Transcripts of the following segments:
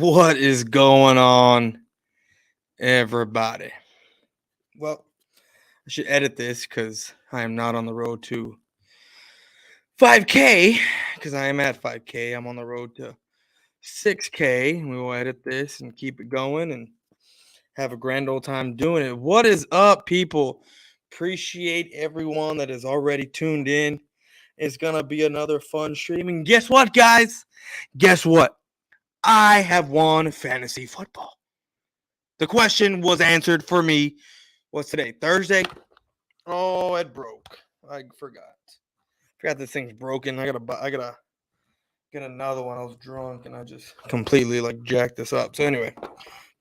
What is going on, everybody? Well, I should edit this because I am not on the road to 5K because I am at 5K. I'm on the road to 6K. We will edit this and keep it going and have a grand old time doing it. What is up, people? Appreciate everyone that is already tuned in. It's going to be another fun stream. And guess what, guys? Guess what? I have won fantasy football. The question was answered for me. What's today? Thursday? Oh, it broke. I forgot. This thing's broken. I gotta get another one. I was drunk and I just completely jacked this up. So anyway,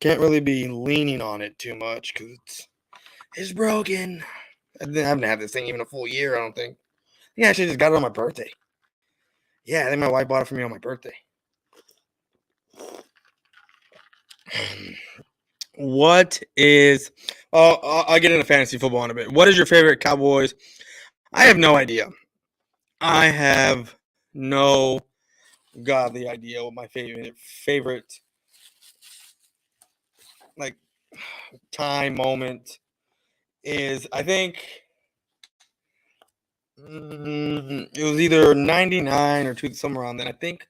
can't really be leaning on it too much because it's broken. I haven't had this thing even a full year, I don't think. I think I actually just got it on my birthday. Yeah, I think my wife bought it for me on my birthday. What is... I'll get into fantasy football in a bit. What is your favorite Cowboys? I have no idea. I have no godly idea what my favorite time moment is. I think it was either 99 or 2, somewhere around then. I think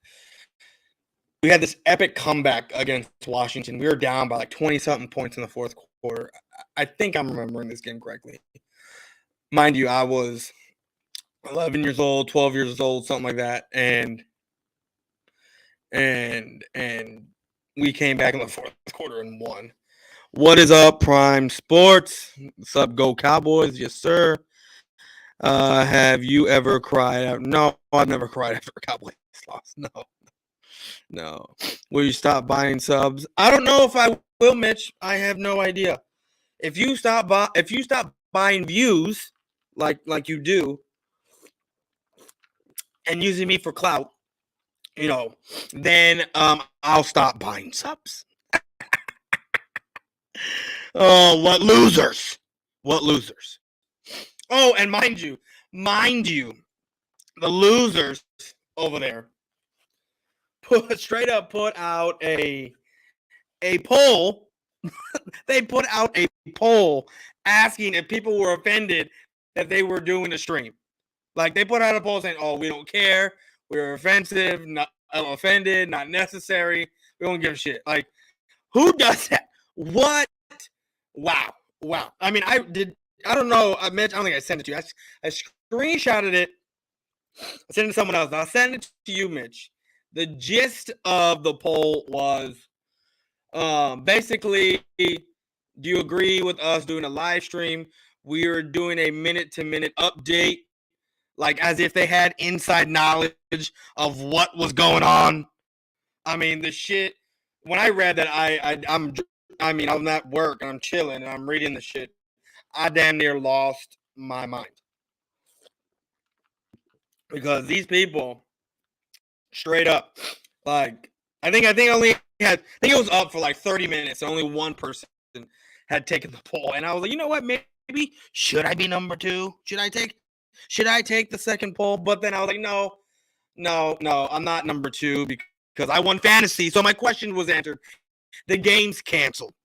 we had this epic comeback against Washington. We were down by 20-something points in the fourth quarter. I think I'm remembering this game correctly. Mind you, I was 11 years old, 12 years old, something like that, and we came back in the fourth quarter and won. What is up, Prime Sports? What's up, Go Cowboys? Yes, sir. Have you ever cried out? No, I've never cried after a Cowboys loss. No. Will you stop buying subs? I don't know if I will, Mitch. I have no idea. If you stop buying views like you do and using me for clout, then I'll stop buying subs. Oh, what losers. Oh, and mind you, the losers over there straight up put out a poll. They put out a poll asking if people were offended that they were doing the stream. They put out a poll saying, "Oh, we don't care. We're offensive, not offended, not necessary. We don't give a shit." Who does that? What? Wow. I mean, I don't know, Mitch. I don't think I sent it to you. I screenshotted it. I sent it to someone else. I'll send it to you, Mitch. The gist of the poll was basically, do you agree with us doing a live stream? We are doing a minute-to-minute update, as if they had inside knowledge of what was going on. I mean, the shit. When I read that, I'm at work and I'm chilling and I'm reading the shit. I damn near lost my mind because these people, straight up, I think it was up for 30 minutes. And only one person had taken the poll, and I was like, you know what? Maybe should I be number 2? Should I take the second poll? But then I was like, no, I'm not number 2 because I won fantasy. So my question was answered. The game's canceled.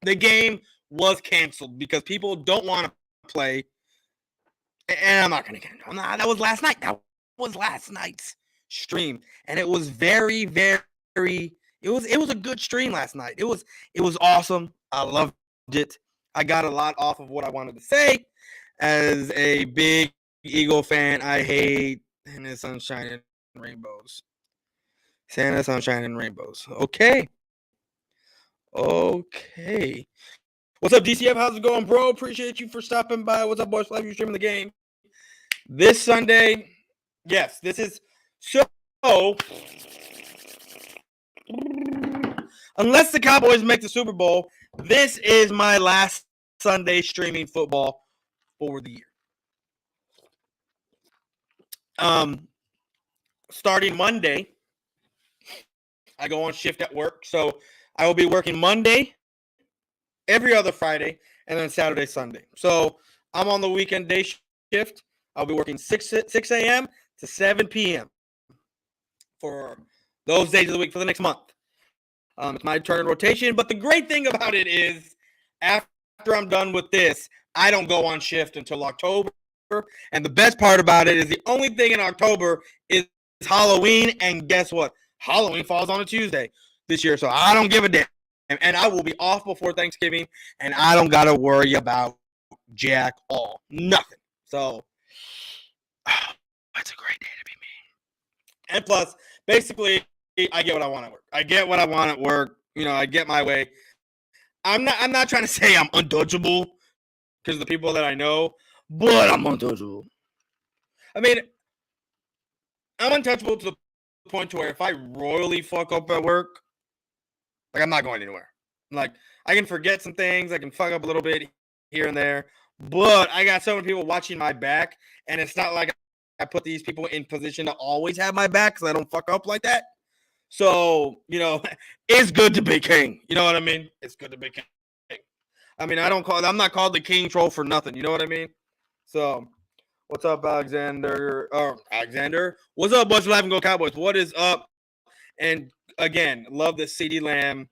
The game was canceled because people don't want to play. And I'm not going to get into it. That was last night. That was last night's stream. And it was very, very, it was a good stream last night. It was awesome. I loved it. I got a lot off of what I wanted to say. As a big Eagle fan, I hate Santa Sunshine and Rainbows. Santa Sunshine and Rainbows. Okay. What's up, DCF? How's it going, bro? Appreciate you for stopping by. What's up, Boyz4Life? You streaming the game this Sunday? Yes, this is so. Unless the Cowboys make the Super Bowl, this is my last Sunday streaming football for the year. Starting Monday, I go on shift at work, so I will be working Monday, every other Friday, and then Saturday, Sunday. So I'm on the weekend day shift. I'll be working 6 a.m. to 7 p.m. for those days of the week for the next month. It's my turn in rotation. But the great thing about it is, after I'm done with this, I don't go on shift until October. And the best part about it is the only thing in October is Halloween. And guess what? Halloween falls on a Tuesday this year. So I don't give a damn. And I will be off before Thanksgiving. And I don't got to worry about jack all. Nothing. So it's a great day to be me. And plus, basically, I get what I want at work. I get what I want at work. I get my way. I'm not trying to say I'm untouchable because of the people that I know, but I'm untouchable. I mean, I'm untouchable to the point to where if I royally fuck up at work, like, I'm not going anywhere. Like, I can forget some things. I can fuck up a little bit here and there, but I got so many people watching my back, and it's not like I put these people in position to always have my back because I don't fuck up like that. So, it's good to be king. You know what I mean? It's good to be king. I mean, I'm not called the king troll for nothing. You know what I mean? So, what's up, Alexander? Alexander. What's up, Boyz4Life and Go Cowboys? What is up? And again, love the CeeDee Lamb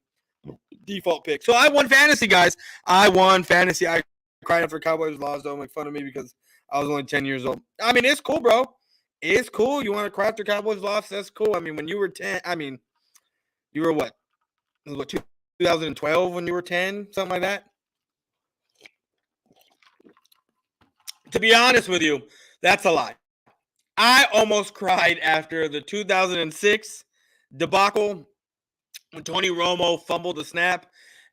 default pick. So I won fantasy, guys. I won fantasy. I cried after Cowboys lost. Don't make fun of me because I was only 10 years old. I mean, it's cool, bro. It's cool. You want to cry after Cowboys lost? That's cool. I mean, when you were 10, you were what? It was what, 2012 when you were 10? Something like that? To be honest with you, that's a lie. I almost cried after the 2006 debacle when Tony Romo fumbled the snap,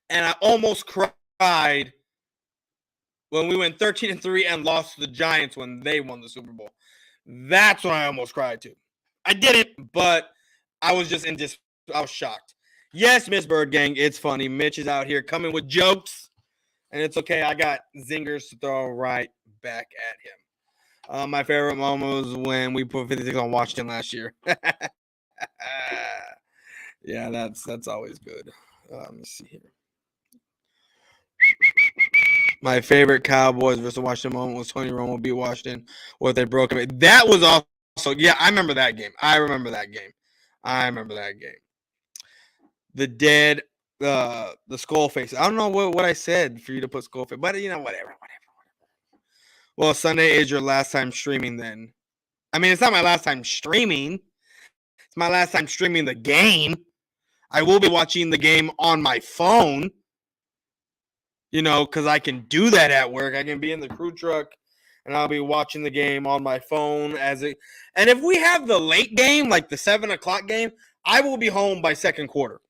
and I almost cried when we went 13-3 and lost to the Giants when they won the Super Bowl. That's when I almost cried too. I didn't, but I was I was shocked. Yes, Miss Bird Gang, it's funny. Mitch is out here coming with jokes, and it's okay. I got zingers to throw right back at him. My favorite moment was when we put 56 on Washington last year. Yeah, that's always good. Let me see here. My favorite Cowboys versus Washington moment was Tony Romo beat Washington. What they broke him. That was also, yeah, I remember that game. The dead, the skull face. I don't know what I said for you to put skull face, but whatever. Well, Sunday is your last time streaming then. I mean, it's not my last time streaming. It's my last time streaming the game. I will be watching the game on my phone. Because I can do that at work. I can be in the crew truck, and I'll be watching the game on my phone And if we have the late game, like the 7 o'clock game, I will be home by second quarter.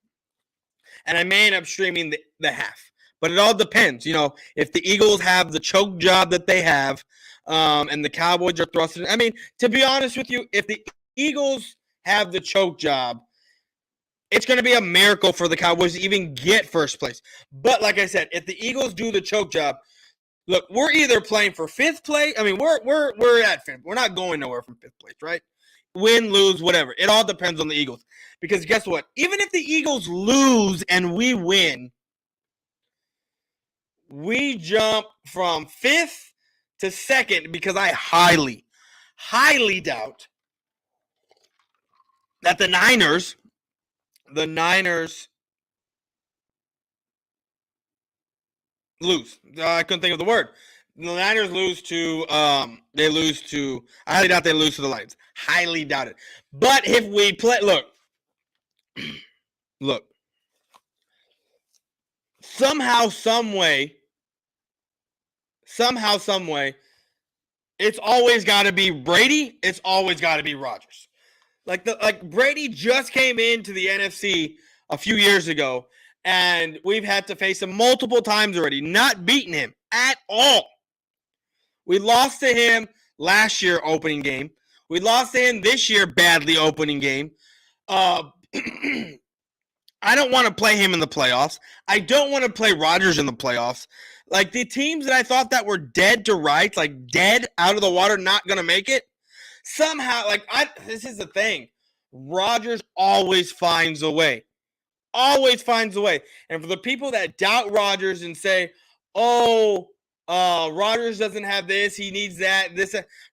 And I may end up streaming the half. But it all depends. If the Eagles have the choke job that they have, and the Cowboys are thrusting. I mean, to be honest with you, if the Eagles have the choke job, it's going to be a miracle for the Cowboys to even get first place. But like I said, if the Eagles do the choke job, look, we're either playing for fifth place. I mean, we're at fifth. We're not going nowhere from fifth place, right? Win, lose, whatever. It all depends on the Eagles. Because guess what? Even if the Eagles lose and we win, we jump from fifth to second because I highly, highly doubt that the Niners lose. I couldn't think of the word. The Niners lose to I highly doubt they lose to the Lions. Highly doubt it. But if we play, look, somehow, some way, it's always got to be Brady. It's always got to be Rodgers. Like Brady just came into the NFC a few years ago, and we've had to face him multiple times already, not beating him at all. We lost to him last year opening game. We lost to him this year badly opening game. I don't want to play him in the playoffs. I don't want to play Rodgers in the playoffs. Like the teams that I thought that were dead to rights, like dead out of the water, not going to make it. Somehow, this is the thing. Rodgers always finds a way. Always finds a way. And for the people that doubt Rodgers and say, Rodgers doesn't have this, he needs that,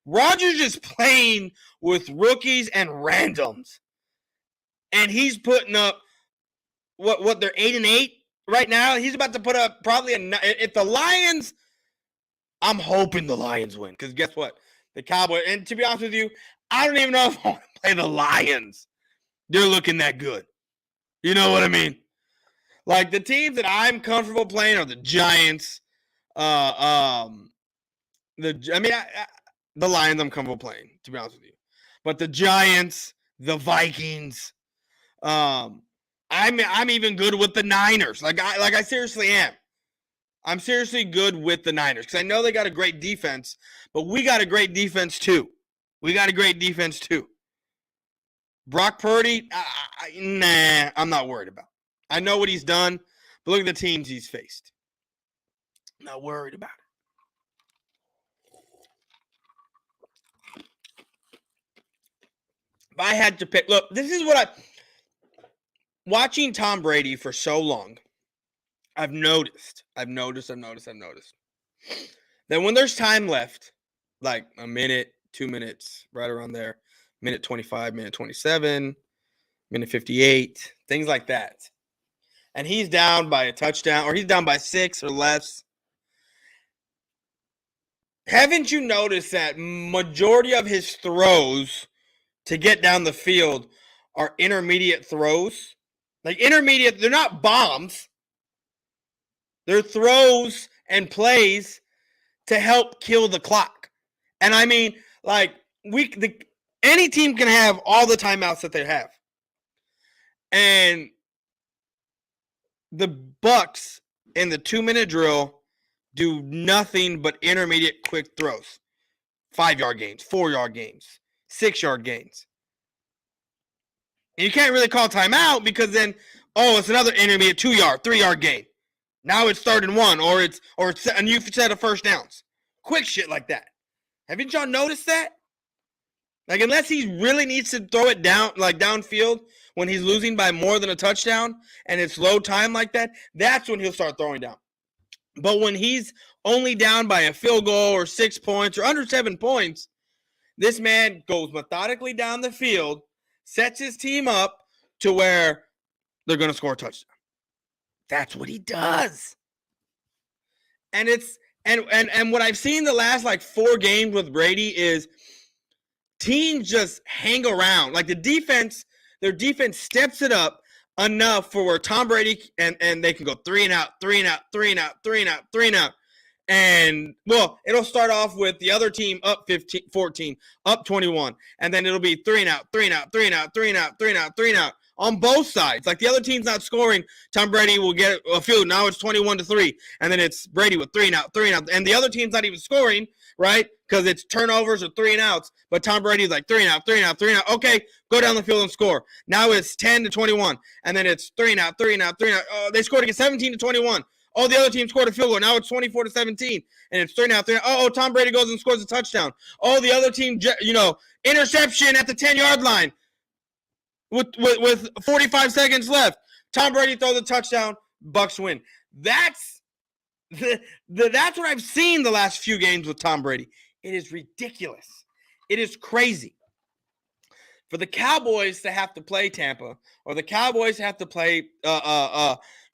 Rodgers is playing with rookies and randoms. And he's putting up what they're 8-8 right now. He's about to put up probably if the Lions. I'm hoping the Lions win because guess what? The Cowboys. And to be honest with you, I don't even know if I want to play the Lions. They're looking that good. You know what I mean? Like the teams that I'm comfortable playing are the Giants. The Lions I'm comfortable playing, to be honest with you. But the Giants, the Vikings, I'm even good with the Niners. Like I seriously am. I'm seriously good with the Niners because I know they got a great defense, but we got a great defense too. Brock Purdy, nah, I'm not worried about. I know what he's done, but look at the teams he's faced. Not worried about it. If I had to pick, look, this is what watching Tom Brady for so long, I've noticed that when there's time left, like a minute, 2 minutes, right around there, minute 25, minute 27, minute 58, things like that. And he's down by a touchdown or he's down by 6 or less. Haven't you noticed that majority of his throws to get down the field are intermediate throws? Like intermediate, they're not bombs. They're throws and plays to help kill the clock. And I mean, like any team can have all the timeouts that they have. And the Bucks in the 2-minute drill do nothing but intermediate quick throws. 5-yard gains, 4-yard gains, 6-yard gains. And you can't really call timeout because then, it's another intermediate 2-yard, 3-yard gain. Now it's 3rd and 1, or it's a new set of first downs. Quick shit like that. Haven't y'all noticed that? Like unless he really needs to throw it down, like downfield when he's losing by more than a touchdown and it's low time like that, that's when he'll start throwing down. But when he's only down by a field goal or 6 points or under 7 points, this man goes methodically down the field, sets his team up to where they're going to score a touchdown. That's what he does. And it's and what I've seen the last like 4 games with Brady is teams just hang around. Like their defense steps it up enough for where Tom Brady and they can go 3 and out. And well, it'll start off with the other team up 14, up 21, and then it'll be 3 and out on both sides. Like the other team's not scoring, Tom Brady will get a field. Now it's 21-3, and then it's Brady with 3 and out, and the other team's not even scoring, right? Because it's turnovers or 3 and outs. But Tom Brady's like 3 and out. Okay, go down the field and score. Now it's 10-21, and then it's 3 and out. Oh, they scored against 17-21. Oh, the other team scored a field goal. Now it's 24-17, and it's 3 and out. Oh, Tom Brady goes and scores a touchdown. Oh, the other team, interception at the 10-yard line with 45 seconds left. Tom Brady throws a touchdown. Bucks win. That's what I've seen the last few games with Tom Brady. It is ridiculous. It is crazy. For the Cowboys to have to play Tampa, or the Cowboys to have to play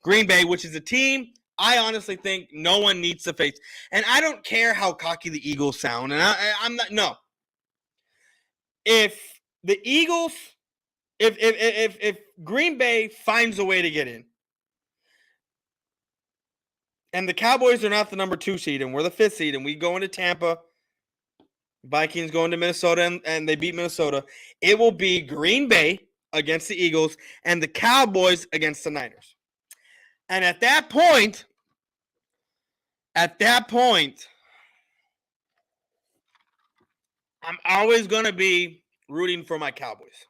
Green Bay, which is a team I honestly think no one needs to face. And I don't care how cocky the Eagles sound. And I'm not, no. If the Eagles, if Green Bay finds a way to get in, and the Cowboys are not the number 2 seed, and we're the 5th seed, and we go into Tampa, Vikings go into Minnesota, and they beat Minnesota, it will be Green Bay against the Eagles and the Cowboys against the Niners. And at that point, I'm always going to be rooting for my Cowboys.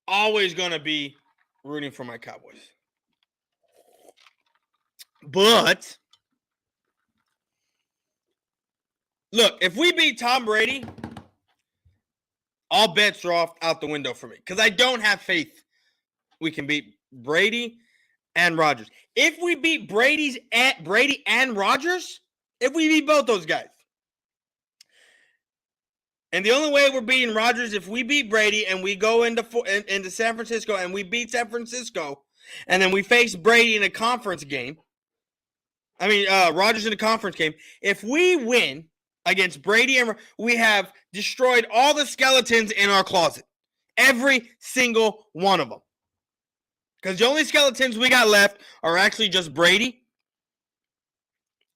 Always going to be rooting for my Cowboys. But, look, if we beat Tom Brady, all bets are out the window for me. Because I don't have faith we can beat Brady and Rodgers. If we beat Brady and Rodgers, if we beat both those guys. And the only way we're beating Rodgers if we beat Brady and we go into San Francisco and we beat San Francisco and then we face Brady in a conference game. Rodgers in a conference game. If we win against Brady, and we have destroyed all the skeletons in our closet, every single one of them. Because the only skeletons we got left are actually just Brady.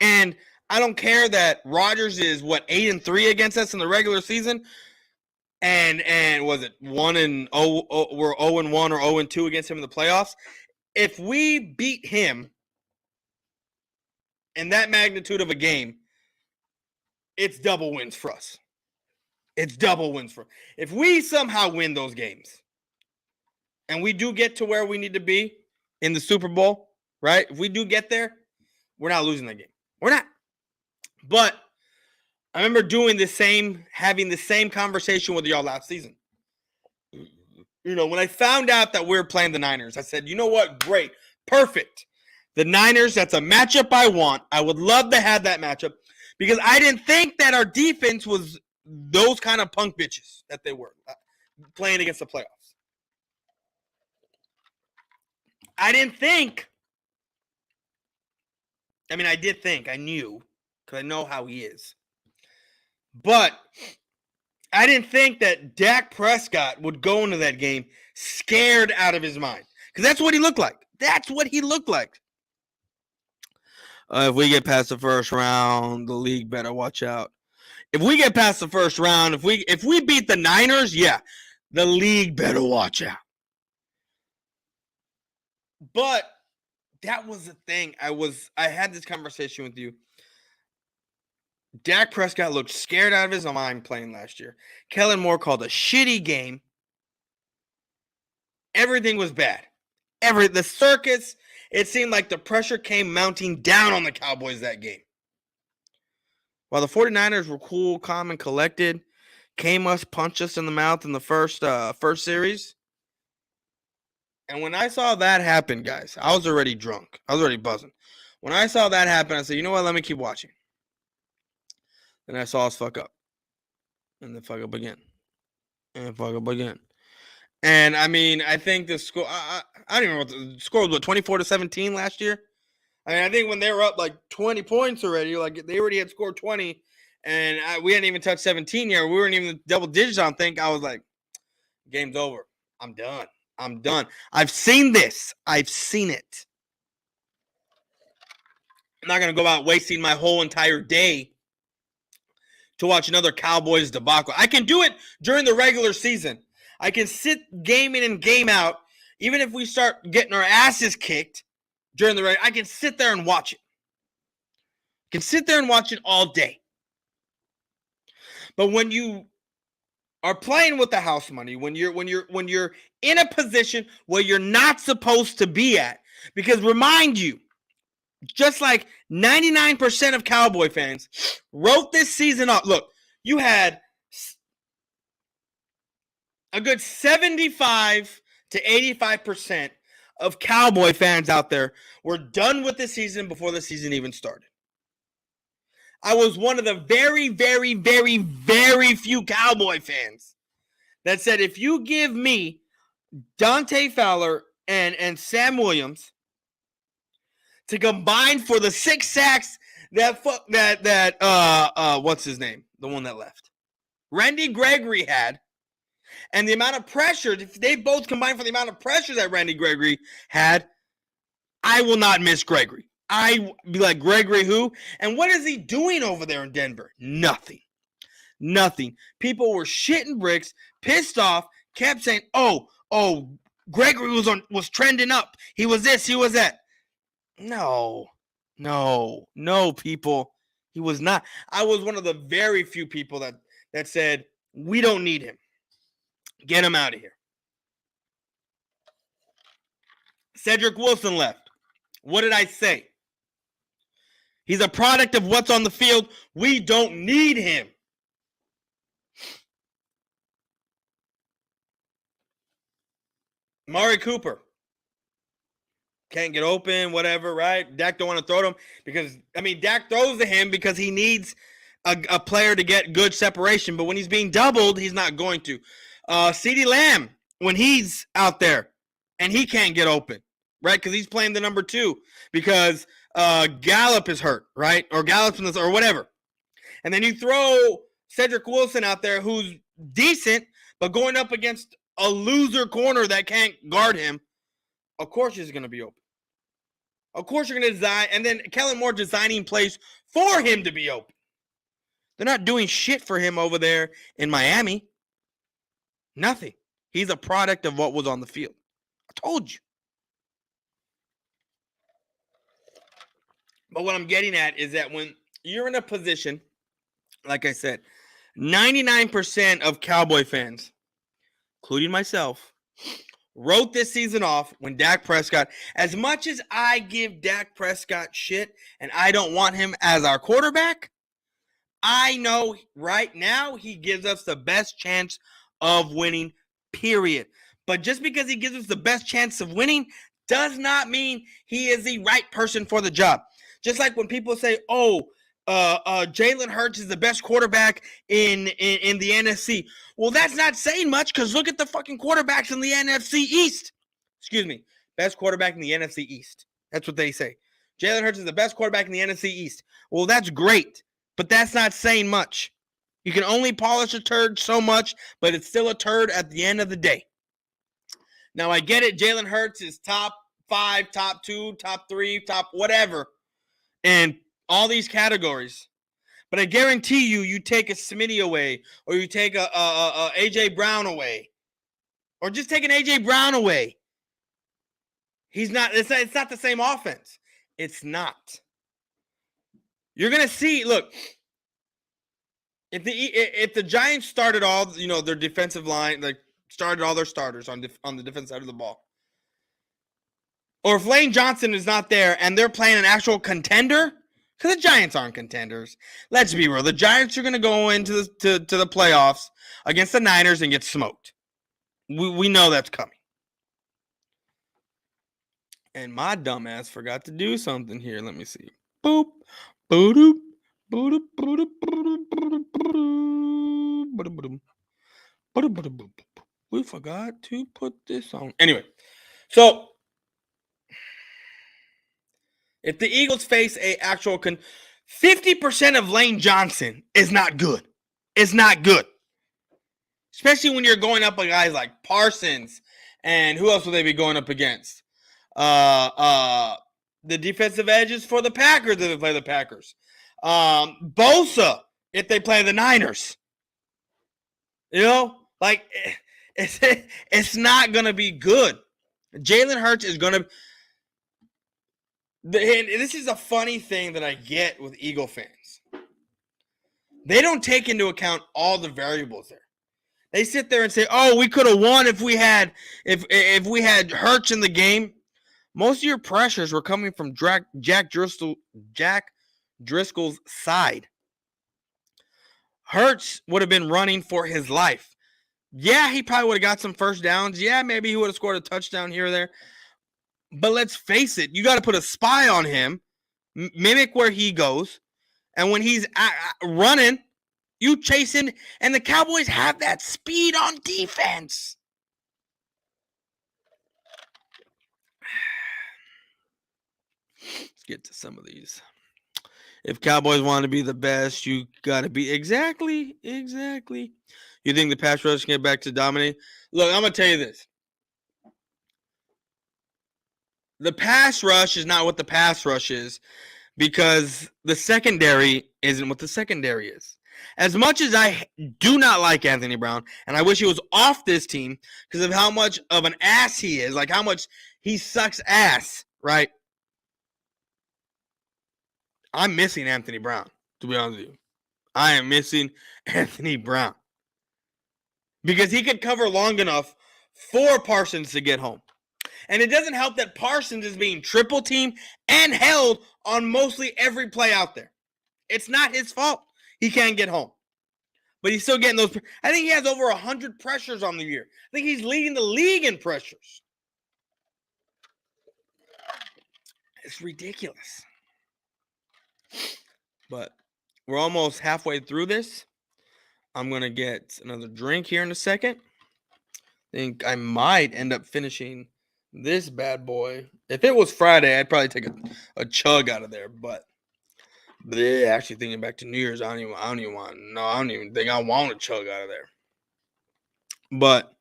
And I don't care that Rodgers is 8-3 against us in the regular season, and was it 1-0? We're 0-1 or 0-2 against him in the playoffs. If we beat him in that magnitude of a game, it's double wins for us. It's double wins for us. If we somehow win those games, and we do get to where we need to be in the Super Bowl, right? If we do get there, we're not losing that game. We're not. But I remember having the same conversation with y'all last season. When I found out that we were playing the Niners, I said, you know what? Great. Perfect. The Niners, that's a matchup I want. I would love to have that matchup because I didn't think that our defense was those kind of punk bitches that they were playing against the playoffs. I didn't think. I did think. I knew because I know how he is. But I didn't think that Dak Prescott would go into that game scared out of his mind. Because that's what he looked like. That's what he looked like. If we get past the first round, the league better watch out. If we get past the first round, if we beat the Niners, yeah, the league better watch out. But that was the thing. I had this conversation with you. Dak Prescott looked scared out of his mind playing last year. Kellen Moore called a shitty game. Everything was bad. The circus, it seemed like the pressure came mounting down on the Cowboys that game. While the 49ers were cool, calm, and collected, punched us in the mouth in the first series. And when I saw that happen, guys, I was already drunk. I was already buzzing. When I saw that happen, I said, you know what? Let me keep watching. Then I saw us fuck up. And then fuck up again. And fuck up again. And, I think the score, I don't even know what the score was, 24-17 last year? I think when they were up 20 points already, they already had scored 20, and we hadn't even touched 17 yet. We weren't even double digits, I don't think. I was like, game's over. I'm done. I've seen this. I've seen it. I'm not going to go out wasting my whole entire day to watch another Cowboys debacle. I can do it during the regular season. I can sit game in and game out, even if we start getting our asses kicked during the regular. I can sit there and watch it. I can sit there and watch it all day. But when you are playing with the house money, when you're in a position where you're not supposed to be at, because remind you, just like 99% of Cowboy fans wrote this season up. Look, you had a good 75 to 85% of Cowboy fans out there were done with the season before the season even started. I was one of the very, very, very, very few Cowboy fans that said, if you give me Dante Fowler and Sam Williams to combine for the 6 sacks that what's his name? The one that left. Randy Gregory had, and the amount of pressure, if they both combine for the amount of pressure that Randy Gregory had, I will not miss Gregory. I be like, Gregory who? And what is he doing over there in Denver? Nothing. People were shitting bricks, pissed off, kept saying, oh, Gregory was trending up. He was this, he was that. No, people. He was not. I was one of the very few people that said, we don't need him. Get him out of here. Cedric Wilson left. What did I say? He's a product of what's on the field. We don't need him. Amari Cooper. Can't get open, whatever, right? Dak don't want to throw to him because, Dak throws to him because he needs a player to get good separation. But when he's being doubled, he's not going to. CeeDee Lamb, when he's out there and he can't get open, right? Because he's playing the number 2 because Gallup is hurt, right? Or Gallup's in this, or whatever. And then you throw Cedric Wilson out there who's decent, but going up against a loser corner that can't guard him, of course he's going to be open. Of course you're going to design, and then Kellen Moore designing plays for him to be open. They're not doing shit for him over there in Miami. Nothing. He's a product of what was on the field. I told you. But what I'm getting at is that when you're in a position, like I said, 99% of Cowboy fans, including myself, wrote this season off when Dak Prescott, as much as I give Dak Prescott shit and I don't want him as our quarterback, I know right now he gives us the best chance of winning, period. But just because he gives us the best chance of winning does not mean he is the right person for the job. Just like when people say, Jalen Hurts is the best quarterback in the NFC. Well, that's not saying much because look at the fucking quarterbacks in the NFC East. Excuse me. Best quarterback in the NFC East. That's what they say. Jalen Hurts is the best quarterback in the NFC East. Well, that's great, but that's not saying much. You can only polish a turd so much, but it's still a turd at the end of the day. Now, I get it. Jalen Hurts is top 5, top 2, top 3, top whatever, and all these categories. But I guarantee you take a Smitty away, or you take a AJ Brown away, or just take an AJ Brown away. It's not the same offense. It's not. You're gonna see. Look, if the Giants started all their defensive line, like started all their starters on the defense side of the ball, or if Lane Johnson is not there and they're playing an actual contender. Because the Giants aren't contenders. Let's be real. The Giants are going to go into the playoffs against the Niners and get smoked. We know that's coming. And my dumbass forgot to do something here. Let me see. Boop. Boop. Boop. Boop. Boop. We forgot to put this on. Anyway, so if the Eagles face a actual 50% of Lane Johnson is not good. It's not good. Especially when you're going up against guys like Parsons and who else will they be going up against? The defensive edges for the Packers if they play the Packers. Bosa if they play the Niners. It's not going to be good. Jalen Hurts is going to... This is a funny thing that I get with Eagle fans. They don't take into account all the variables there. They sit there and say, "Oh, we could have won if we had Hurts in the game." Most of your pressures were coming from Jack Driscoll's side. Hurts would have been running for his life. Yeah, he probably would have got some first downs. Yeah, maybe he would have scored a touchdown here or there. But let's face it, you got to put a spy on him, mimic where he goes, and when he's running, you chase him, and the Cowboys have that speed on defense. Let's get to some of these. If Cowboys want to be the best, you got to be exactly. You think the pass rush can get back to dominate? Look, I'm going to tell you this. The pass rush is not what the pass rush is because the secondary isn't what the secondary is. As much as I do not like Anthony Brown, and I wish he was off this team because of how much of an ass he is, like how much he sucks ass, right? I'm missing Anthony Brown, to be honest with you. I am missing Anthony Brown because he could cover long enough for Parsons to get home. And it doesn't help that Parsons is being triple teamed and held on mostly every play out there. It's not his fault. He can't get home. But he's still getting those. I think he has over 100 pressures on the year. I think he's leading the league in pressures. It's ridiculous. But we're almost halfway through this. I'm going to get another drink here in a second. I think I might end up finishing This bad boy. If it was Friday, I'd probably take a chug out of there. But actually thinking back to New Year's, I don't even think I want a chug out of there. But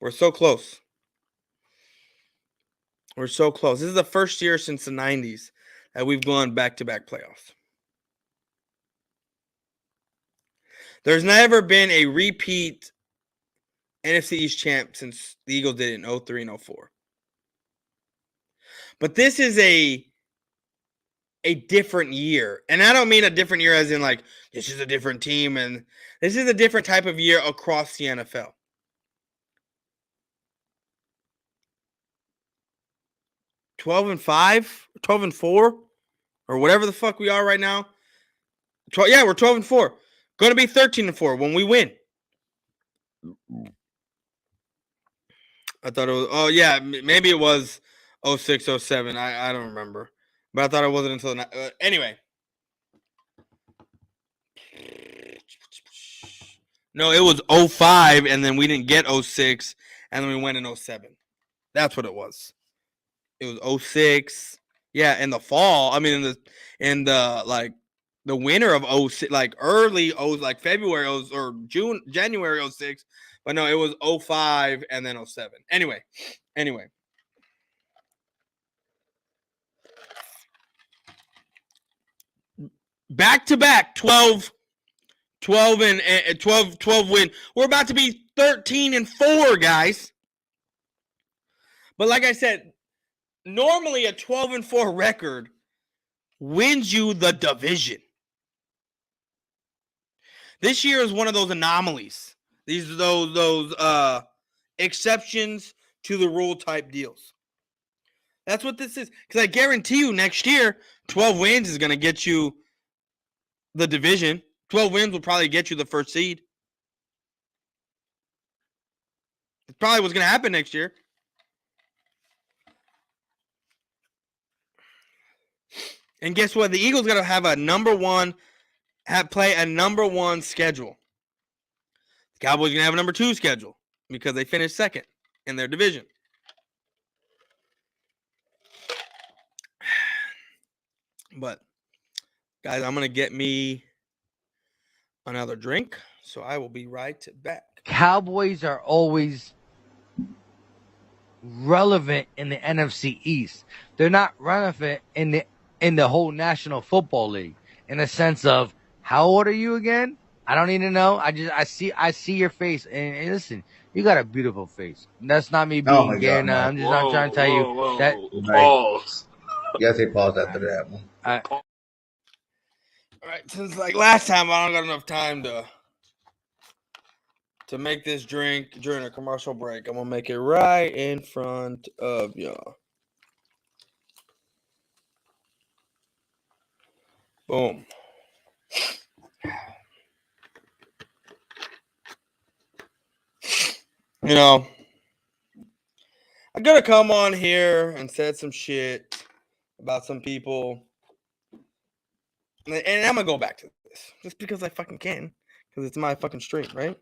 we're so close. We're so close. This is the first year since the 90s that we've gone back-to-back playoffs. There's never been a repeat NFC East champ since the Eagles did it in 03 and 04. But this is a different year. And I don't mean a different year as in like this is a different team, and this is a different type of year across the NFL. 12-5, 12-4, or whatever the fuck we are right now. We're 12-4. Going to be 13-4 when we win. I thought it was. Maybe it was 06, 07. I don't remember, but I thought it wasn't until anyway. No, it was 05, and then we didn't get 06, and then we went in 07. That's what it was. It was 06. Yeah, in the fall. I mean, in the like the winter of 06, like early like February or January 06. But no, it was 05 and then 07. Anyway. Back-to-back 12 and 12 win. We're about to be 13-4, guys. But like I said, normally a 12-4 record wins you the division. This year is one of those anomalies. These are those exceptions to the rule type deals. That's what this is. Because I guarantee you next year, 12 wins is going to get you the division. 12 wins will probably get you the first seed. It's probably what's going to happen next year. And guess what? The Eagles got to have play a number one schedule. The Cowboys going to have a number two schedule because they finished second in their division. But, guys, I'm going to get me another drink, so I will be right back. Cowboys are always relevant in the NFC East. They're not relevant in the whole National Football League in the sense of, how old are you again? I don't need to know. I see your face, and listen, you got a beautiful face. That's not me being gay. I'm just not trying to tell you that. Pause. You gotta say pause after that one. All right, since like last time, I don't got enough time to make this drink during a commercial break. I'm gonna make it right in front of y'all. Boom. You know, I gotta come on here and said some shit about some people. And I'm gonna go back to this just because I fucking can, because it's my fucking stream, right?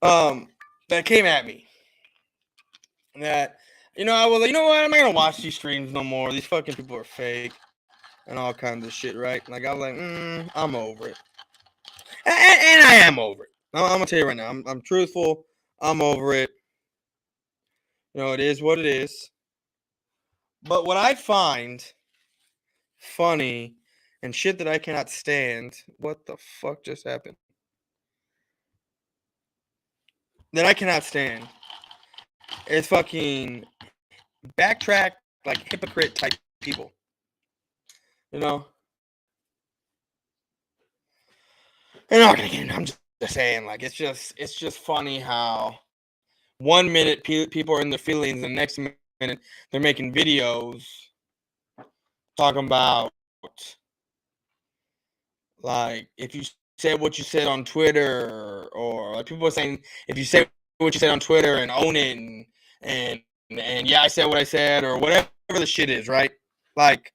That came at me. That, I was like, you know what? I'm not gonna watch these streams no more. These fucking people are fake and all kinds of shit, right? Like I was like, I'm over it, and I am over it. I'm gonna tell you right now, I'm truthful. I'm over it. It is what it is. But what I find funny and shit that I cannot stand, what the fuck just happened? That I cannot stand is fucking backtrack, like hypocrite type people. I'm not gonna get into. I'm just saying, like, it's just funny how 1 minute people are in their feelings, and the next minute they're making videos talking about, like, if you said what you said on Twitter, or like people are saying, if you say what you said on Twitter and own it, and yeah, I said what I said, or whatever the shit is, right? Like,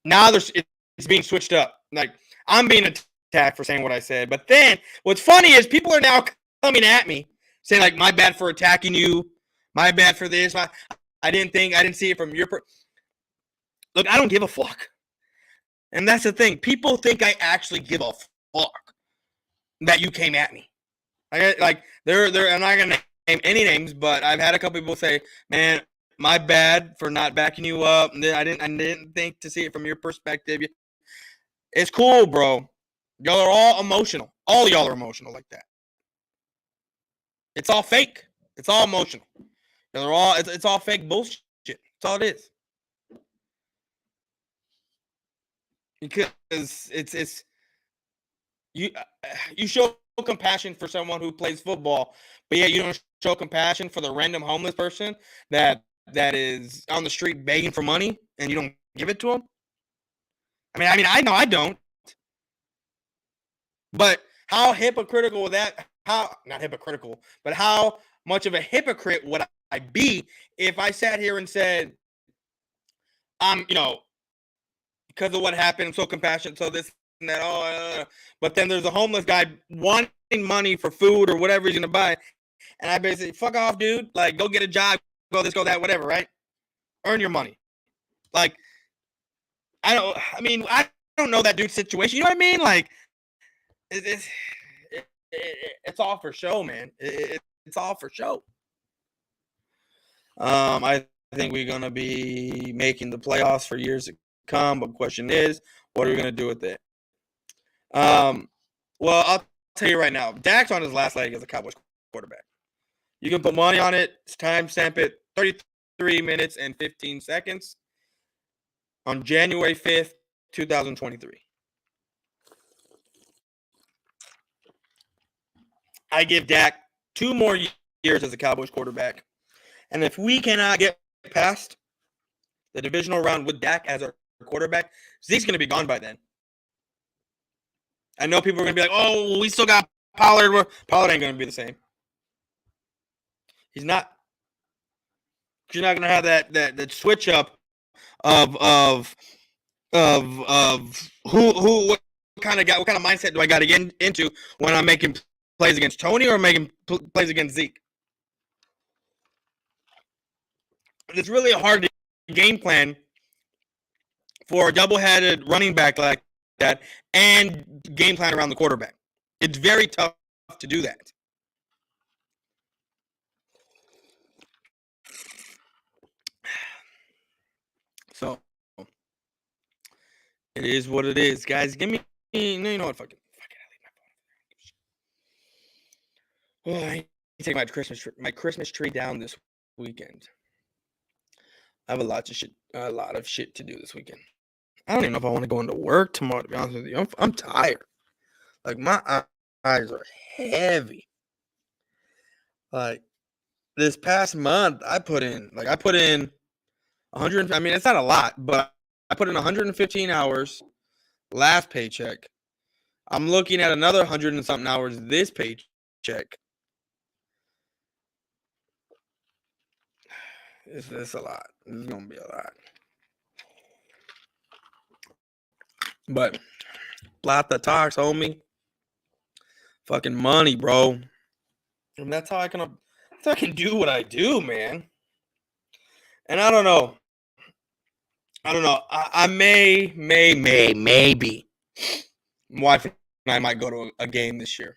Now it's being switched up. Like, I'm being attacked for saying what I said. But then what's funny is people are now coming at me saying, like, my bad for attacking you. My bad for this. I didn't see it from your Look, I don't give a fuck. And that's the thing. People think I actually give a fuck that you came at me. I'm not gonna name any names, but I've had a couple people say, "Man, my bad for not backing you up. I didn't think to see it from your perspective." It's cool, bro. Y'all are all emotional. All y'all are emotional like that. It's all fake. It's all emotional. It's all fake bullshit. That's all it is. Because it's you show compassion for someone who plays football, but yet you don't show compassion for the random homeless person that is on the street begging for money, and you don't give it to them. I mean, I know I don't. But how hypocritical would that? Not hypocritical, but how much of a hypocrite would I be if I sat here and said, because of what happened, I'm so compassionate, so this and that. But then there's a homeless guy wanting money for food or whatever he's gonna buy, and I basically fuck off, dude. Like, go get a job, go this, go that, whatever, right? Earn your money. Like, I don't know that dude's situation. You know what I mean? Like, it's all for show, man. It's all for show. I think we're gonna be making the playoffs for years to come. But the question is, what are we gonna do with it? Well, I'll tell you right now, Dak's on his last leg as a Cowboys quarterback. You can put money on it. Time stamp it. 33 minutes and 15 seconds on January 5th, 2023. I give Dak 2 more years as a Cowboys quarterback. And if we cannot get past the divisional round with Dak as our quarterback, Zeke's going to be gone by then. I know people are going to be like, oh, we still got Pollard. Pollard ain't going to be the same. He's not. You're not going to have that switch up of what kind of mindset do I got to get into when I'm making plays against Tony or making plays against Zeke. It's really hard to game plan for a double-headed running back like that and game plan around the quarterback. It's very tough to do that. So it is what it is, guys. Give me, you know what? Fuck it. I leave my phone. Oh, I need to take my Christmas tree down this weekend. I have a lot of shit to do this weekend. I don't even know if I want to go into work tomorrow, to be honest with you. I'm tired. Like, my eyes are heavy. Like, this past month, I put in 100. I mean, it's not a lot, but I put in 115 hours last paycheck. I'm looking at another 100 and something hours this paycheck. It's a lot. It's going to be a lot. But Plata talks, homie. Fucking money, bro. And that's how I can do what I do, man. And I don't know. I maybe. My wife and I might go to a game this year.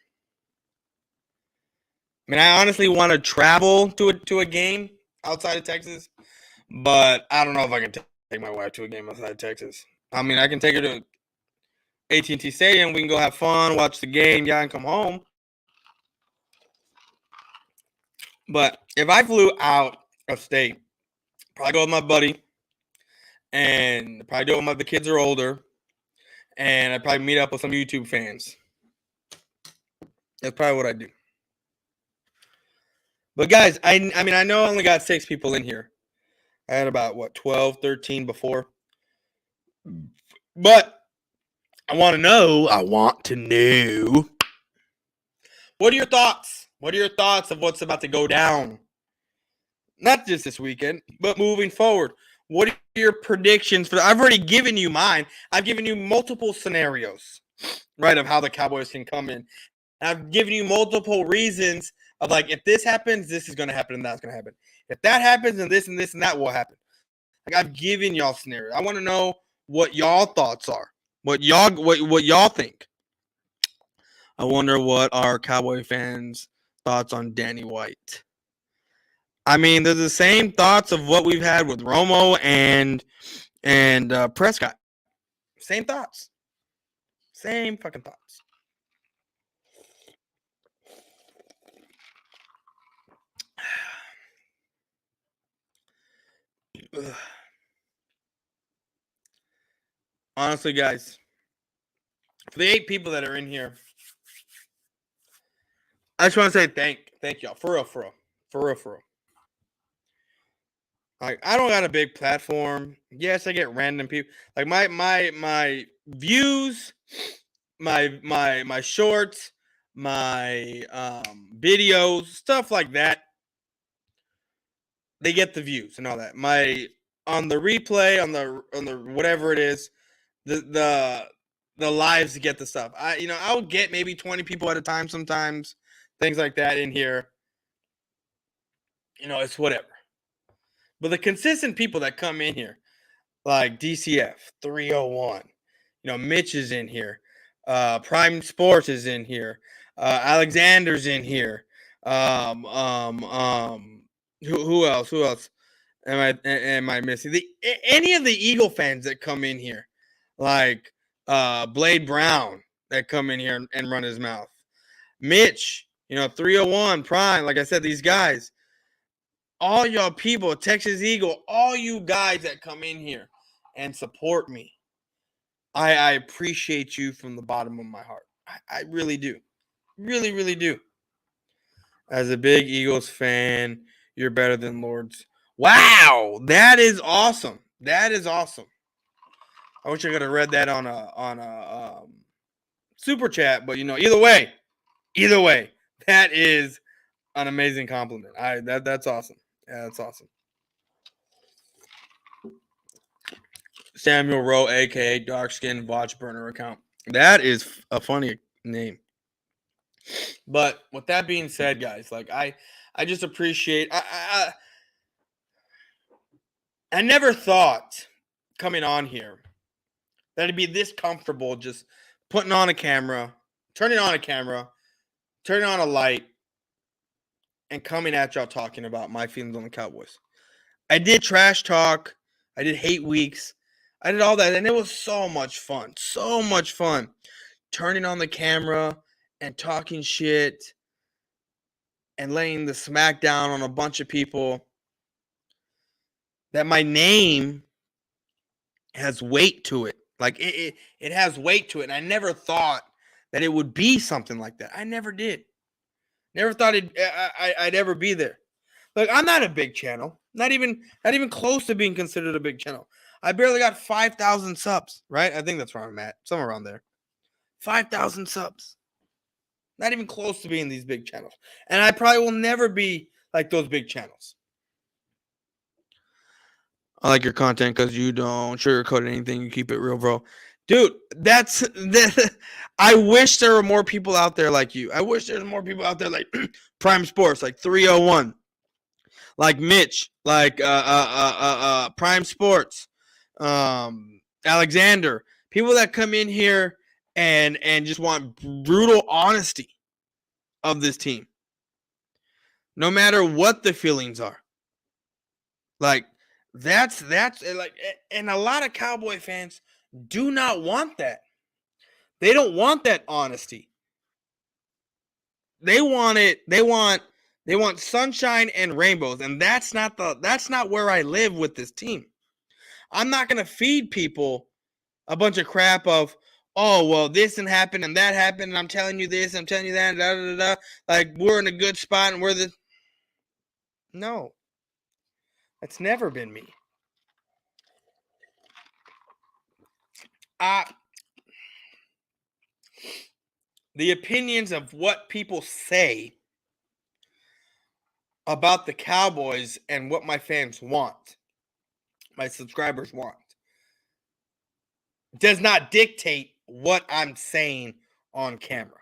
I mean, I honestly want to travel to a game outside of Texas, but I don't know if I can take my wife to a game outside of Texas. I mean, I can take her to AT&T Stadium. We can go have fun, watch the game, and come home. But if I flew out of state, probably go with my buddy, and probably do it when the kids are older, and I'd probably meet up with some YouTube fans. That's probably what I do. But guys, I mean, I know I only got 6 people in here. I had about 12, 13 before. But I want to know. What are your thoughts? What are your thoughts of what's about to go down? Not just this weekend, but moving forward. What are your predictions for? I've already given you mine. I've given you multiple scenarios, right, of how the Cowboys can come in. I've given you multiple reasons of like, if this happens, this is going to happen and that's going to happen. If that happens, and this and that will happen. Like, I've given y'all scenarios. I want to know what y'all thoughts are. What y'all think. I wonder what our Cowboy fans' thoughts on Danny White. I mean, they're the same thoughts of what we've had with Romo and Prescott. Same thoughts. Same fucking thoughts. Ugh. Honestly, guys, for the 8 people that are in here, I just want to say thank y'all. For real. Like, I don't got a big platform. Yes, I get random people. Like my views, my shorts, my videos, stuff like that. They get the views and all that. My on the replay, on the whatever it is, the lives get the stuff. I'll get maybe 20 people at a time sometimes, things like that in here. It's whatever. But the consistent people that come in here, like DCF 301, Mitch is in here, Prime Sports is in here, Alexander's in here. Who else? Who else am I missing? Any of the Eagle fans that come in here, like Blade Brown, that come in here and run his mouth. Mitch, 301 Prime. Like I said, these guys, all y'all people, Texas Eagle, all you guys that come in here and support me, I appreciate you from the bottom of my heart. I really do. Really, really do. As a big Eagles fan, you're better than Lords. Wow, that is awesome. That is awesome. I wish I could have read that on a super chat, but either way, that is an amazing compliment. That's awesome. Yeah, that's awesome. Samuel Rowe, aka Dark Skin Watch Burner account. That is a funny name. But with that being said, guys, like I just appreciate. I never thought coming on here that it'd be this comfortable just putting on a camera, turning on a light, and coming at y'all talking about my feelings on the Cowboys. I did trash talk. I did hate weeks. I did all that, and it was so much fun. So much fun. Turning on the camera and talking shit and laying the smack down on a bunch of people. That my name has weight to it. Like, it has weight to it. And I never thought that it would be something like that. I never did. Never thought I'd ever be there. Look, I'm not a big channel. Not even close to being considered a big channel. I barely got 5,000 subs, right? I think that's where I'm at. Somewhere around there. 5,000 subs. Not even close to being these big channels. And I probably will never be like those big channels. I like your content because you don't sugarcoat anything. You keep it real, bro. Dude, I wish there were more people out there like you. I wish there were more people out there like Prime Sports, like 301, like Mitch, like Prime Sports, Alexander. People that come in here and just want brutal honesty of this team. No matter what the feelings are. Like, that's like, and a lot of Cowboy fans do not want that. They don't want that honesty. They want it. They want sunshine and rainbows, and that's not where I live with this team. I'm not gonna feed people a bunch of crap of, oh, well, this and happened and that happened, and I'm telling you this, I'm telling you that, da, da, da, da. Like, we're in a good spot and we're the. No. That's never been me. The opinions of what people say about the Cowboys and what my fans want. my subscribers want. It does not dictate what I'm saying on camera.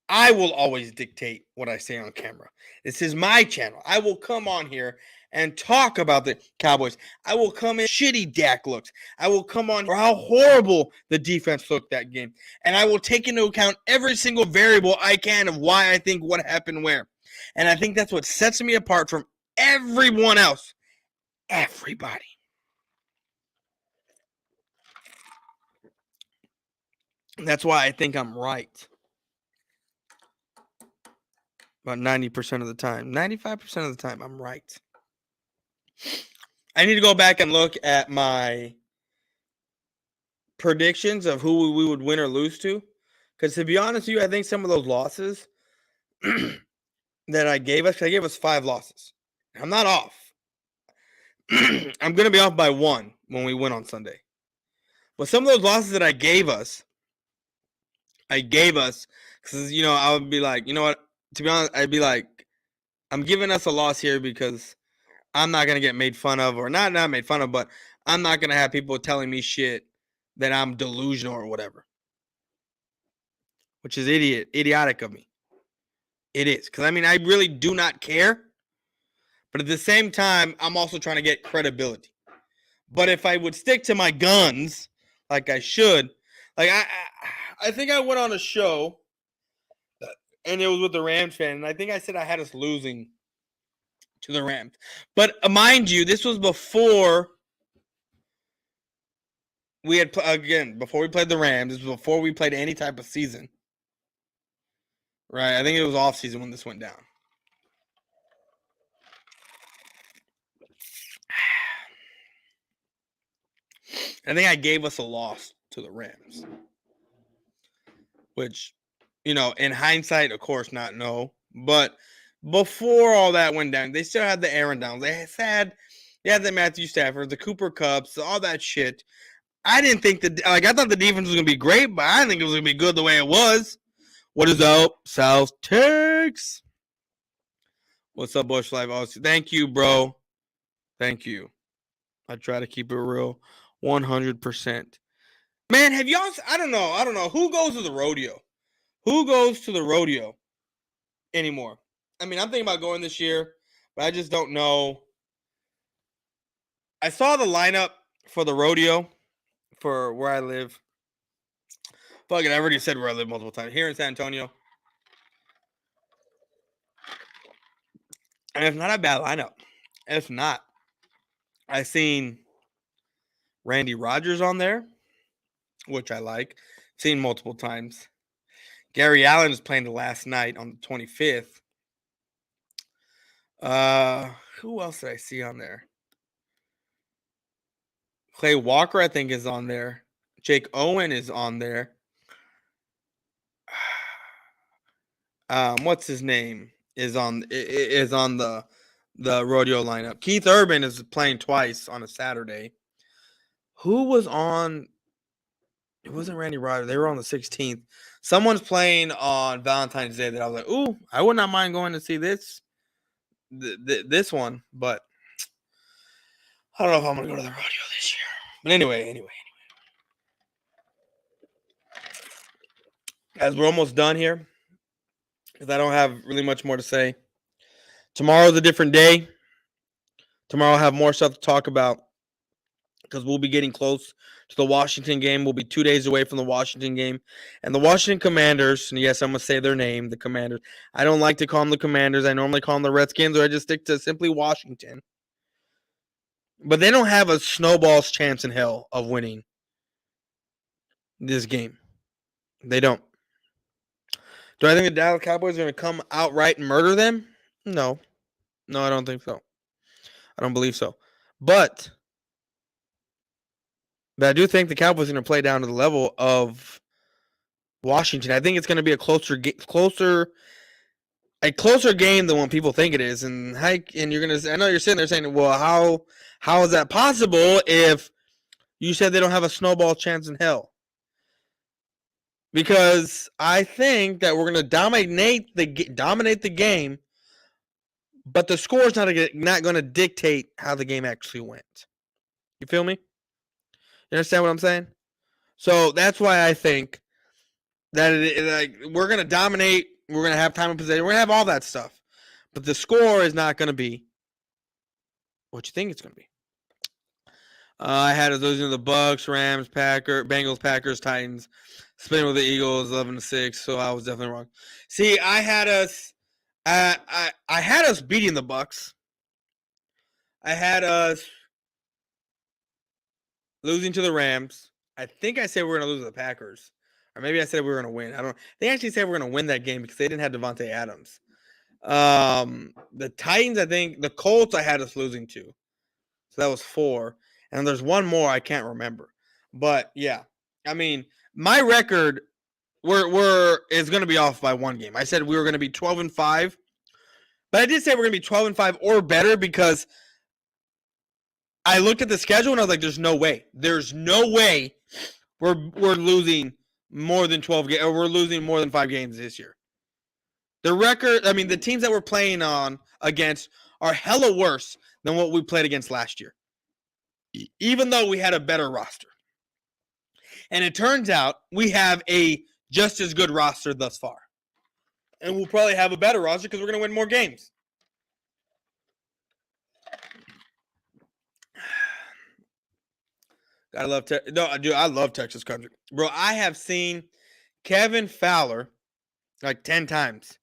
I will always dictate what I say on camera. This is my channel. I will come on here and talk about the Cowboys. I will come in shitty Dak looks. I will come on for how horrible the defense looked that game. And I will take into account every single variable I can of why I think what happened where. And I think that's what sets me apart from everyone else. Everybody. And that's why I think I'm right. About 90% of the time. 95% of the time, I'm right. I need to go back and look at my predictions of who we would win or lose to. Because to be honest with you, I think some of those losses that I gave us 5 losses. I'm not off. I'm going to be off by 1 when we win on Sunday. But some of those losses that I gave us, because, you know, I would be like, you know what? To be honest, I'd be like, I'm giving us a loss here because I'm not going to get made fun of, or not made fun of, but I'm not going to have people telling me shit that I'm delusional or whatever. Which is idiotic of me. It is. Because, I mean, I really do not care. But at the same time, I'm also trying to get credibility. But if I would stick to my guns, like I should, like I think I went on a show, and it was with the Rams fan, and I think I said I had us losing to the Rams. But mind you, this was before we had, before we played the Rams. This was before we played any type of season. Right? I think it was off season when this went down. I think I gave us a loss to the Rams. Which, you know, in hindsight, of course, not no. But before all that went down, they still had the Aaron Downs. They had the Matthew Stafford, the Cooper Kupps, all that shit. I didn't think I thought the defense was going to be great, but I didn't think it was going to be good the way it was. What is up, South Texas? What's up, Boyz4Life? Thank you, bro. Thank you. I try to keep it real 100%. Man, have y'all, I don't know. Who goes to the rodeo? Who goes to the rodeo anymore? I mean, I'm thinking about going this year, but I just don't know. I saw the lineup for the rodeo for where I live. Fuck it, I already said where I live multiple times. Here in San Antonio. And it's not a bad lineup. It's not. I seen Randy Rogers on there, which I like. Seen multiple times. Gary Allen is playing the last night on the 25th. Who else did I see on there? Clay Walker, I think, is on there. Jake Owen is on there. What's his name? Is on the rodeo lineup. Keith Urban is playing twice on a Saturday. Who was on? It wasn't Randy Rogers. They were on the 16th. Someone's playing on Valentine's Day that I was like, ooh, I would not mind going to see this one, but I don't know if I'm going to go to the rodeo this year. But anyway. As we're almost done here, because I don't have really much more to say. Tomorrow's a different day. Tomorrow I'll have more stuff to talk about because we'll be getting close to the Washington game. We'll be 2 days away from the Washington game. And the Washington Commanders, and yes, I'm going to say their name, the Commanders. I don't like to call them the Commanders. I normally call them the Redskins, or I just stick to simply Washington. But they don't have a snowball's chance in hell of winning this game. They don't. Do I think the Dallas Cowboys are going to come outright and murder them? No. No, I don't think so. I don't believe so. But I do think the Cowboys are going to play down to the level of Washington. I think it's going to be a closer game than what people think it is. And you're going to, I know you're sitting there saying, well, how is that possible if you said they don't have a snowball chance in hell? Because I think that we're going to dominate the game, but the score is not going to dictate how the game actually went. You feel me? You understand what I'm saying? So that's why I think that like we're gonna dominate. We're gonna have time of possession. We're gonna have all that stuff, but the score is not gonna be what you think it's gonna be. I had us losing to the Bucks, Rams, Bengals, Packers, Titans, spinning with the Eagles, 11-6. So I was definitely wrong. See, I had us. I had us beating the Bucks. I had us losing to the Rams. I think I said we were going to lose to the Packers. Or maybe I said we were going to win. I don't. They actually said we are going to win that game because they didn't have Devontae Adams. The Titans, I think. The Colts, I had us losing to. So that was 4. And there's one more I can't remember. But, yeah. I mean, my record is going to be off by 1 game. I said we were going to be 12-5. But I did say we're going to be 12-5 or better because I looked at the schedule and I was like, there's no way. There's no way we're losing more than 12 games or we're losing more than 5 games this year. The record, I mean, the teams that we're playing on against are hella worse than what we played against last year, even though we had a better roster. And it turns out we have a just as good roster thus far. And we'll probably have a better roster because we're going to win more games. I love I love Texas country. Bro, I have seen Kevin Fowler like 10 times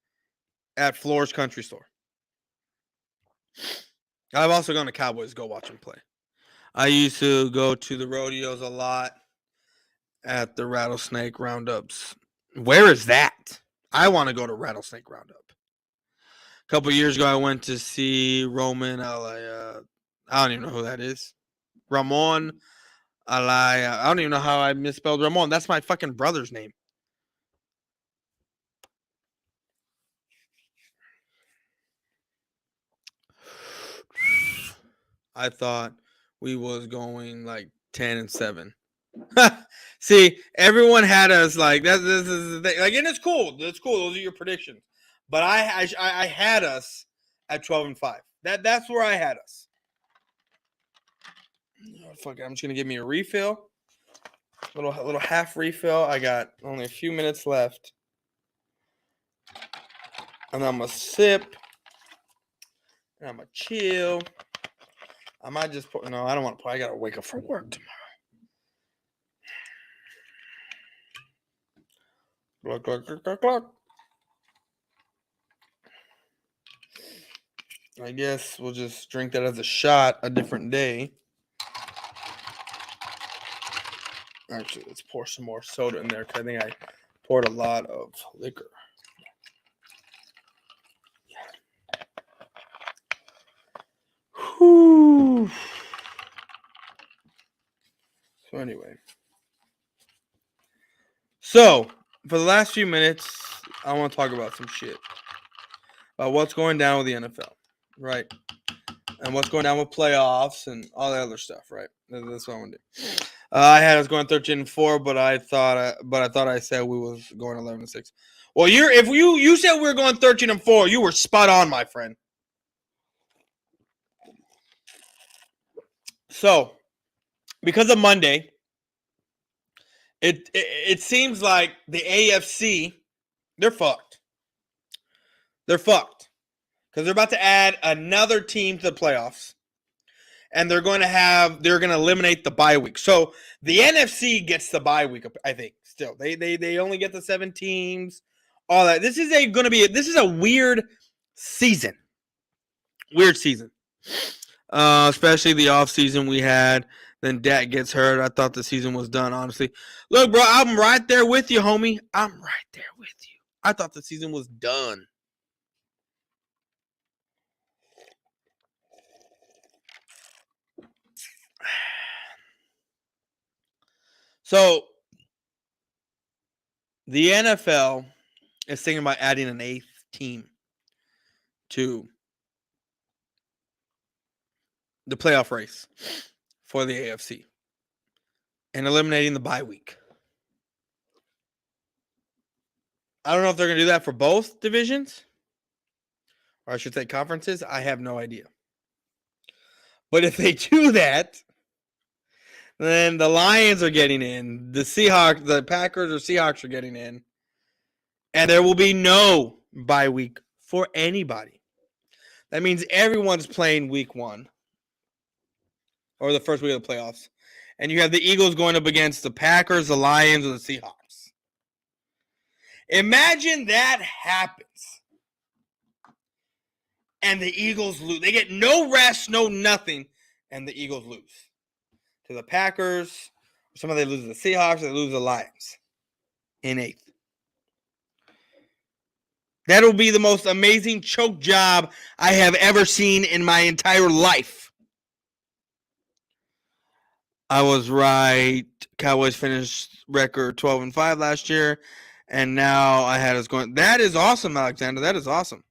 at Floor's Country Store. I've also gone to Cowboys go watch him play. I used to go to the rodeos a lot at the Rattlesnake Roundups. Where is that? I want to go to Rattlesnake Roundup. A couple years ago, I went to see Roman. I don't even know who that is. Ramon. I don't even know how I misspelled Ramon. That's my fucking brother's name. I thought we was going like 10-7. See, everyone had us like that. This is the thing. Like, and it's cool. It's cool. Those are your predictions. But I had us at 12-5. That's where I had us. Oh, fuck it. I'm just gonna give me a refill. Little half refill. I got only a few minutes left. And I'm gonna sip. And I'm gonna chill. I might just put. No, I don't want to put. I gotta wake up for work tomorrow. Glug, glug, glug, glug, glug. I guess we'll just drink that as a shot a different day. Actually, let's pour some more soda in there because I think I poured a lot of liquor. Whew. So anyway. So, for the last few minutes, I want to talk about some shit. About what's going down with the NFL, right? And what's going down with playoffs and all that other stuff, right? That's what I want to do. I had us going 13-4, but I thought I said we was going 11-6. Well, if you said we were going 13-4, you were spot on, my friend. So, because of Monday, it seems like the AFC, they're fucked. They're fucked because they're about to add another team to the playoffs. And they're going to eliminate the bye week. So the NFC gets the bye week, I think. Still, they only get the 7 teams. All that. This is a weird season. Weird season. Especially the off season we had. Then Dak gets hurt. I thought the season was done. Honestly, look, bro, I'm right there with you, homie. I'm right there with you. I thought the season was done. So, the NFL is thinking about adding an 8th team to the playoff race for the AFC and eliminating the bye week. I don't know if they're going to do that for both divisions, or I should say conferences. I have no idea. But if they do that, Then the Lions are getting in. The Packers or Seahawks are getting in. And there will be no bye week for anybody. That means everyone's playing week 1 or the first week of the playoffs. And you have the Eagles going up against the Packers, the Lions, or the Seahawks. Imagine that happens. And the Eagles lose. They get no rest, no nothing, and the Eagles lose to the Packers. Some of they lose to the Seahawks. They lose to the Lions in 8th. That'll be the most amazing choke job I have ever seen in my entire life. I was right. Cowboys finished record 12-5 last year, and now I had us going. That is awesome, Alexander. That is awesome.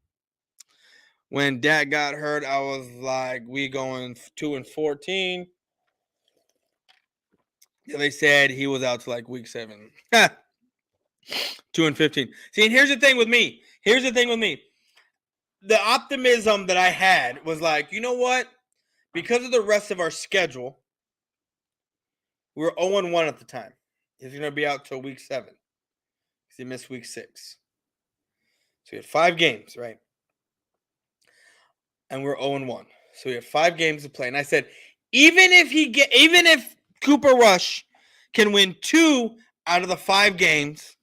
When Dak got hurt, I was like, we going 2-14. They said he was out to like week 7. 2-15. See, and here's the thing with me. The optimism that I had was like, you know what? Because of the rest of our schedule, we were 0-1 at the time. He's going to be out till week 7. Because he missed week 6. So we had 5 games, right? And we're 0-1. So we have 5 games to play. And I said, even if Cooper Rush can win 2 out of the 5 games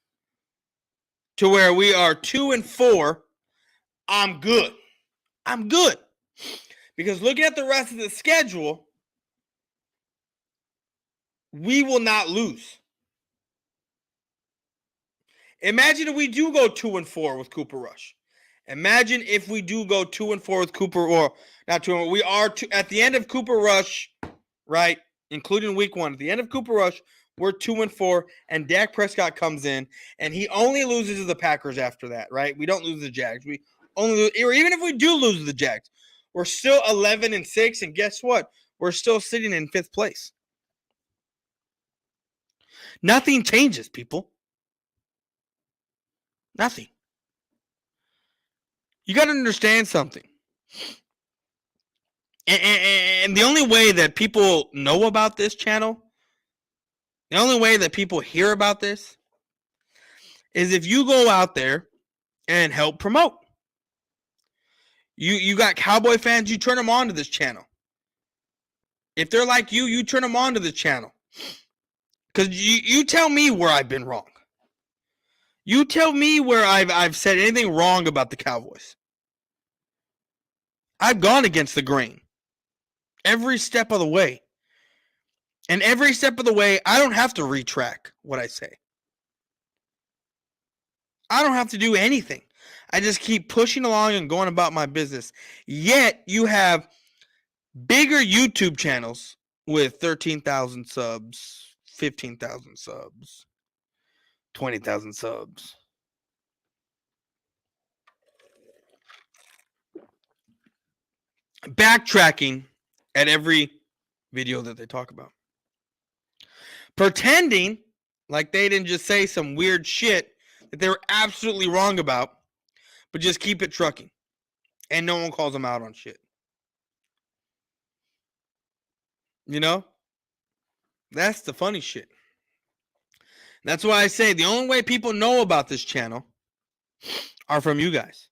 to where we are 2-4, I'm good. Because looking at the rest of the schedule, we will not lose. Imagine if we do go 2-4 with Cooper Rush. Imagine if we do go 2-4 with Cooper, or not 2. We are at the end of Cooper Rush, right? Including week 1. At the end of Cooper Rush, we're 2-4, and Dak Prescott comes in, and he only loses to the Packers after that, right? We don't lose the Jags. We only lose, or even if we do lose to the Jags, we're still 11-6, and guess what? We're still sitting in 5th place. Nothing changes, people. Nothing. You got to understand something. And the only way that people know about this channel, the only way that people hear about this, is if you go out there and help promote. You got Cowboy fans, you turn them on to this channel. If they're like you turn them on to this channel. Because you tell me where I've been wrong. You tell me where I've said anything wrong about the Cowboys. I've gone against the grain every step of the way. And every step of the way, I don't have to retract what I say. I don't have to do anything. I just keep pushing along and going about my business. Yet, you have bigger YouTube channels with 13,000 subs, 15,000 subs, 20,000 subs. Backtracking at every video that they talk about. Pretending like they didn't just say some weird shit that they were absolutely wrong about, but just keep it trucking. And no one calls them out on shit. You know? That's the funny shit. That's why I say the only way people know about this channel are from you guys.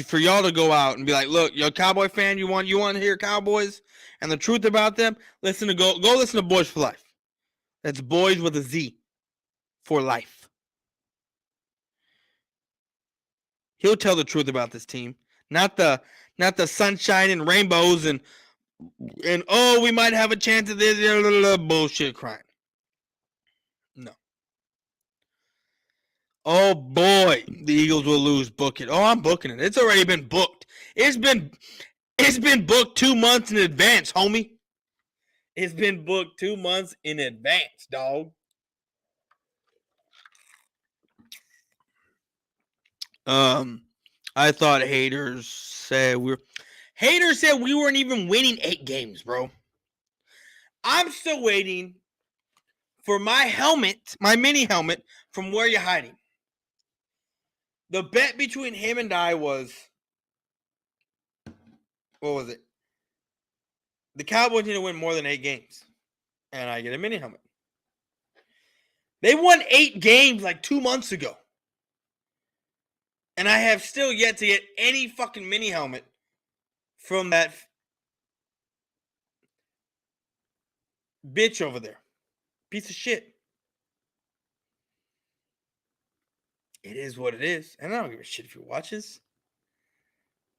For y'all to go out and be like, look, you're a Cowboy fan, you want to hear Cowboys and the truth about them? Go listen to Boyz4Life. That's Boys with a Z for life. He'll tell the truth about this team, not the sunshine and rainbows and oh, we might have a chance at this bullshit crime. No. Oh boy, the Eagles will lose. Book it. Oh, I'm booking it. It's already been booked. It's been booked 2 months in advance, homie. It's been booked 2 months in advance, dog. I thought haters said we weren't even winning 8 games, bro. I'm still waiting for my helmet, my mini helmet from Where You Hiding. The bet between him and I was, what was it? The Cowboys need to win more than 8 games, and I get a mini helmet. They won 8 games like 2 months ago, and I have still yet to get any fucking mini helmet from that bitch over there. Piece of shit. It is what it is, and I don't give a shit if he watches.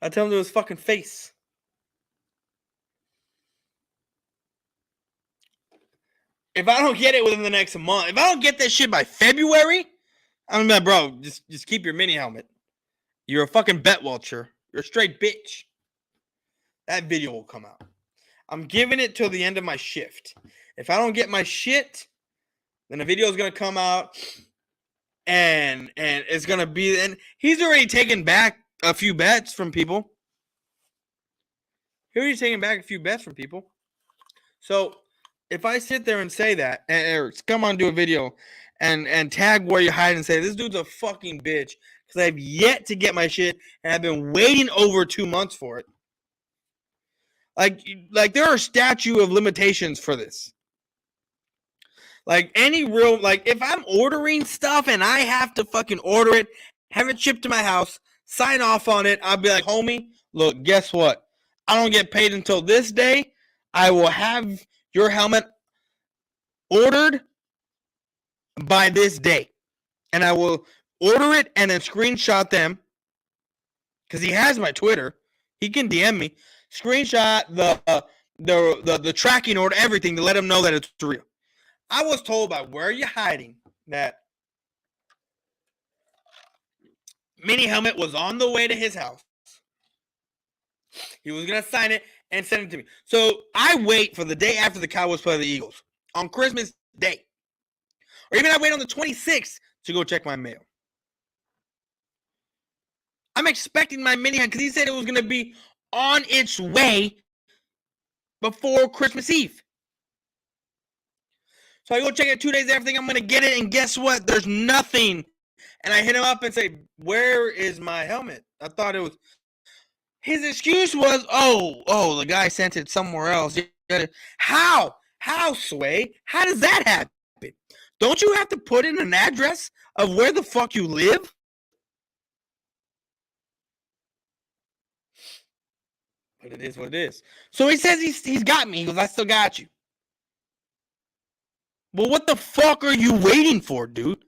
I tell him to his fucking face. If I don't get it within the next month, if I don't get that shit by February, I'm like, bro, just keep your mini helmet. You're a fucking bet watcher. You're a straight bitch. That video will come out. I'm giving it till the end of my shift. If I don't get my shit, then the video is gonna come out, and it's gonna be. And he's already taken back a few bets from people. So if I sit there and say that, and Eric, come on, do a video, and tag where you hide and say this dude's a fucking bitch because I've yet to get my shit and I've been waiting over 2 months for it. Like there are statute of limitations for this. Like any real, like if I'm ordering stuff and I have to fucking order it, have it shipped to my house, sign off on it, I'll be like, homie, look, guess what? I don't get paid until this day. I will have your helmet ordered by this day. And I will order it and then screenshot them. Because he has my Twitter. He can DM me. Screenshot the tracking order, everything to let him know that it's real. I was told by Where You Hiding that mini helmet was on the way to his house. He was going to sign it and send it to me. So I wait for the day after the Cowboys play the Eagles on Christmas Day. Or even I wait on the 26th to go check my mail. I'm expecting my mini helmet because he said it was going to be on its way before Christmas Eve. So I go check it 2 days after, I think I'm going to get it, and guess what? There's nothing. And I hit him up and say, where is my helmet? I thought it was... His excuse was, oh, the guy sent it somewhere else. How? How, Sway? How does that happen? Don't you have to put in an address of where the fuck you live? But it is what it is. So he says he's got me. He goes, I still got you. Well, what the fuck are you waiting for, dude?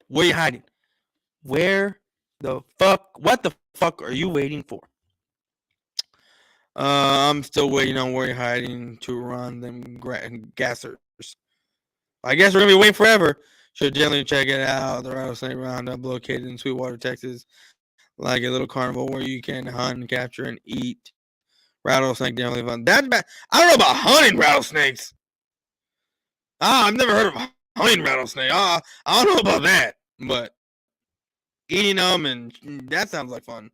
Where are you hiding? Where the fuck? What the fuck are you waiting for? I'm still waiting on Where You Hiding to run them gassers. I guess we're gonna be waiting forever. Should generally check it out. The rattlesnake roundup located in Sweetwater, Texas, like a little carnival where you can hunt, capture, and eat rattlesnake. Generally fun. That's bad. I don't know about hunting rattlesnakes. I've never heard of hunting rattlesnake. I don't know about that, but eating them, and that sounds like fun.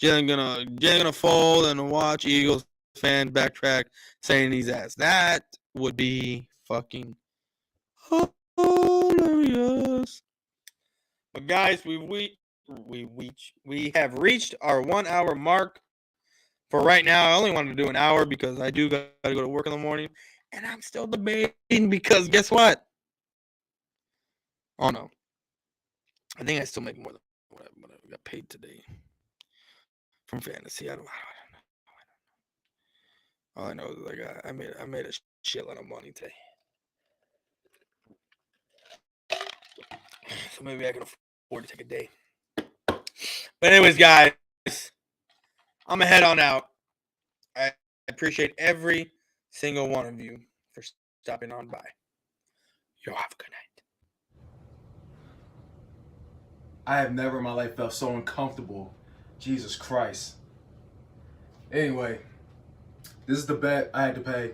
Jalen gonna fold and watch Eagles fan backtrack saying he's ass. That would be fucking hilarious. But guys, we have reached our 1 hour mark. For right now, I only wanted to do an hour because I do got to go to work in the morning, and I'm still debating because guess what? Oh no, I think I still make more than what I got paid today from fantasy. I don't know. All I know is like I made a shitload of money today, so maybe I can afford to take a day. But anyways, guys, I'm gonna head on out. I appreciate every single one of you for stopping on by. Y'all have a good night. I have never in my life felt so uncomfortable. Jesus Christ. Anyway, this is the bet I had to pay.